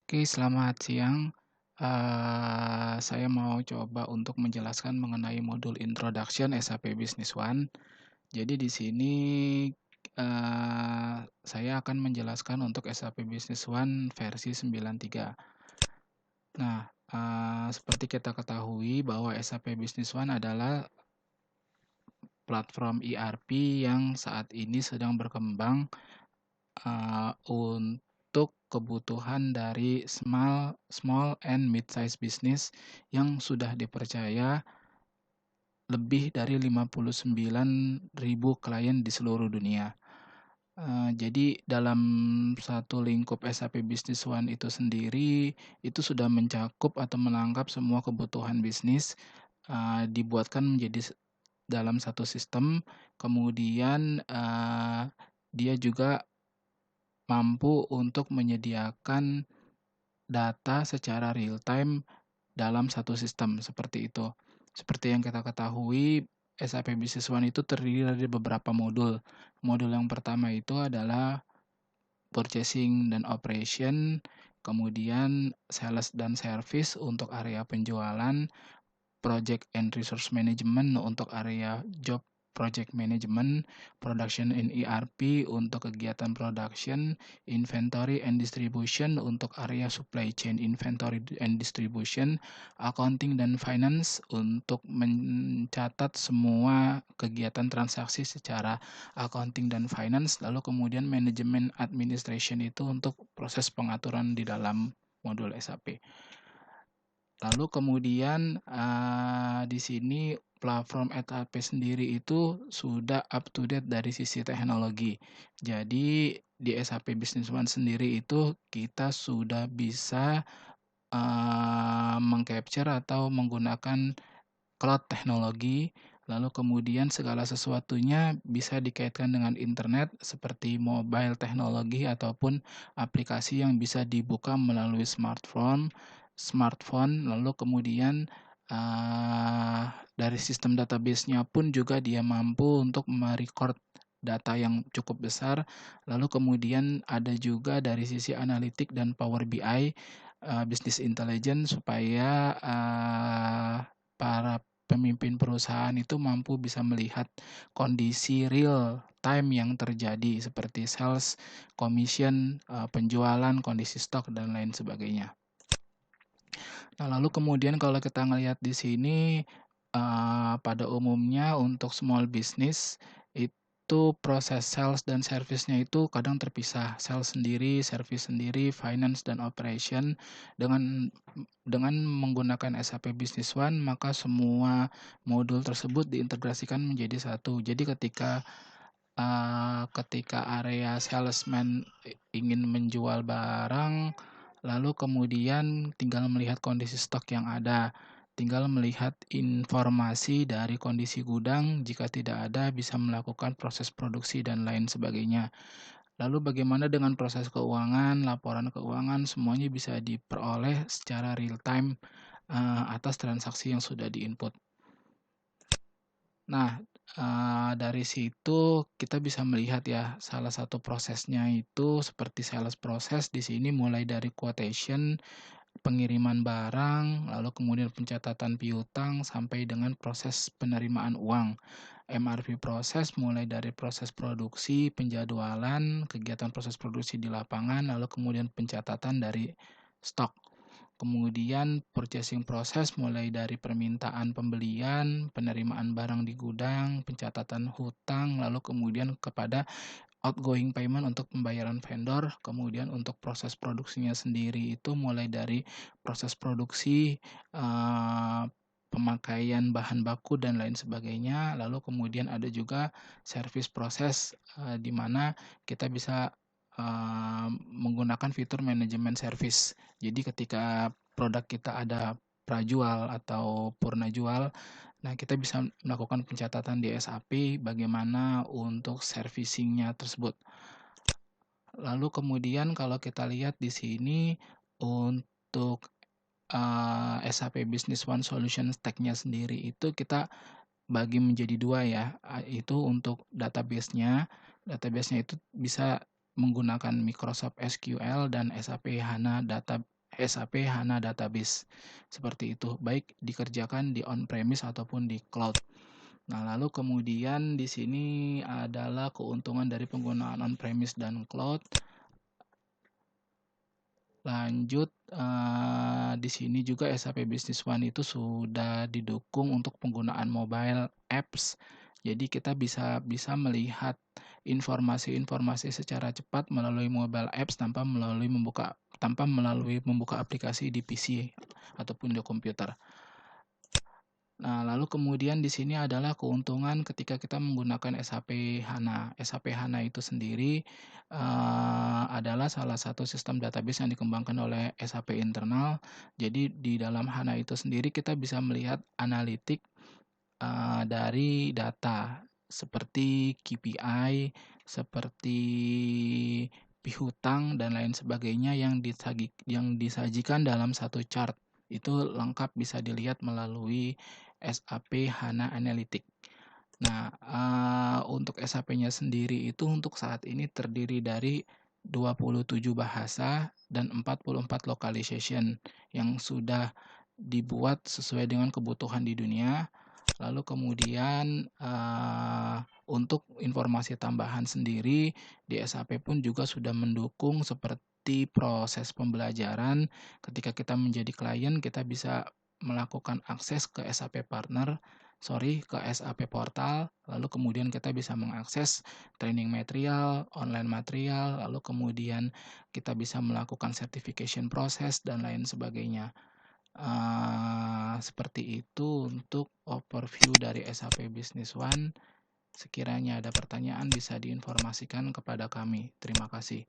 Oke, selamat siang. Saya mau coba untuk menjelaskan mengenai modul Introduction SAP Business One. Jadi di sini, saya akan menjelaskan untuk SAP Business One versi 93. Nah, seperti kita ketahui bahwa SAP Business One adalah platform ERP yang saat ini sedang berkembang untuk kebutuhan dari small small and mid-size business yang sudah dipercaya lebih dari 59.000 klien di seluruh dunia. Jadi dalam satu lingkup SAP Business One itu sendiri, itu sudah mencakup atau menangkap semua kebutuhan bisnis, dibuatkan menjadi dalam satu sistem, kemudian, dia juga mampu untuk menyediakan data secara real time dalam satu sistem, seperti itu. Seperti yang kita ketahui, SAP Business One itu terdiri dari beberapa modul. Modul yang pertama itu adalah purchasing dan operation, kemudian sales dan service untuk area penjualan, Project and Resource Management untuk area job project management, production and ERP untuk kegiatan production, inventory and distribution untuk area supply chain inventory and distribution, accounting dan finance untuk mencatat semua kegiatan transaksi secara accounting dan finance, lalu kemudian manajemen administration itu untuk proses pengaturan di dalam modul SAP. Lalu kemudian, di sini platform SAP sendiri itu sudah up to date dari sisi teknologi. Jadi di SAP Business One sendiri itu kita sudah bisa, meng-capture atau menggunakan cloud teknologi, lalu kemudian segala sesuatunya bisa dikaitkan dengan internet seperti mobile teknologi ataupun aplikasi yang bisa dibuka melalui smartphone, lalu kemudian, dari sistem database-nya pun juga dia mampu untuk me-record data yang cukup besar, lalu kemudian ada juga dari sisi analitik dan Power BI, business intelligence supaya, para pemimpin perusahaan itu mampu bisa melihat kondisi real time yang terjadi seperti sales, commission, penjualan, kondisi stok, dan lain sebagainya. Nah, lalu kemudian kalau kita ngelihat di sini, pada umumnya untuk small business itu proses sales dan service-nya itu kadang terpisah, sales sendiri, service sendiri, finance dan operation. Dengan menggunakan SAP Business One, maka semua modul tersebut diintegrasikan menjadi satu. Jadi ketika area salesman ingin menjual barang, lalu kemudian tinggal melihat kondisi stok yang ada, tinggal melihat informasi dari kondisi gudang, jika tidak ada bisa melakukan proses produksi dan lain sebagainya. Lalu bagaimana dengan proses keuangan, laporan keuangan, semuanya bisa diperoleh secara real time, atas transaksi yang sudah di-input. Nah, dari situ kita bisa melihat ya, salah satu prosesnya itu seperti sales proses di sini mulai dari quotation, pengiriman barang, lalu kemudian pencatatan piutang, sampai dengan proses penerimaan uang. MRP proses mulai dari proses produksi, penjadwalan, kegiatan proses produksi di lapangan, lalu kemudian pencatatan dari stok. Kemudian purchasing proses mulai dari permintaan pembelian, penerimaan barang di gudang, pencatatan hutang, lalu kemudian kepada outgoing payment untuk pembayaran vendor, kemudian untuk proses produksinya sendiri itu mulai dari proses produksi, pemakaian bahan baku dan lain sebagainya, lalu kemudian ada juga service proses, di mana kita bisa, menggunakan fitur manajemen service. Jadi ketika produk kita ada prajual atau purna jual, nah kita bisa melakukan pencatatan di SAP bagaimana untuk servicing-nya tersebut. Lalu kemudian kalau kita lihat di sini untuk, SAP Business One Solution Stack-nya sendiri itu kita bagi menjadi 2 ya, itu untuk database-nya. Database-nya itu bisa menggunakan Microsoft SQL dan SAP HANA SAP HANA Database. Seperti itu, baik dikerjakan di on-premise ataupun di cloud. Nah, lalu kemudian di sini adalah keuntungan dari penggunaan on-premise dan cloud. Lanjut, di sini juga SAP Business One itu sudah didukung untuk penggunaan mobile apps. Jadi kita bisa bisa melihat informasi-informasi secara cepat melalui mobile apps tanpa melalui membuka aplikasi di PC ataupun di komputer. Nah, lalu kemudian di sini adalah keuntungan ketika kita menggunakan SAP HANA. SAP HANA itu sendiri adalah salah satu sistem database yang dikembangkan oleh SAP internal. Jadi di dalam HANA itu sendiri kita bisa melihat analitik dari data seperti KPI, seperti piutang dan lain sebagainya yang disajikan dalam satu chart. Itu lengkap bisa dilihat melalui SAP HANA Analytics. Nah, untuk SAP-nya sendiri itu untuk saat ini terdiri dari 27 bahasa dan 44 localization yang sudah dibuat sesuai dengan kebutuhan di dunia. Lalu kemudian untuk informasi tambahan sendiri di SAP pun juga sudah mendukung seperti proses pembelajaran. Ketika kita menjadi klien, kita bisa melakukan akses ke SAP ke SAP Portal, lalu kemudian kita bisa mengakses training material, online material, lalu kemudian kita bisa melakukan certification proses dan lain sebagainya. Seperti itu untuk overview dari SAP Business One. Sekiranya ada pertanyaan bisa diinformasikan kepada kami. Terima kasih.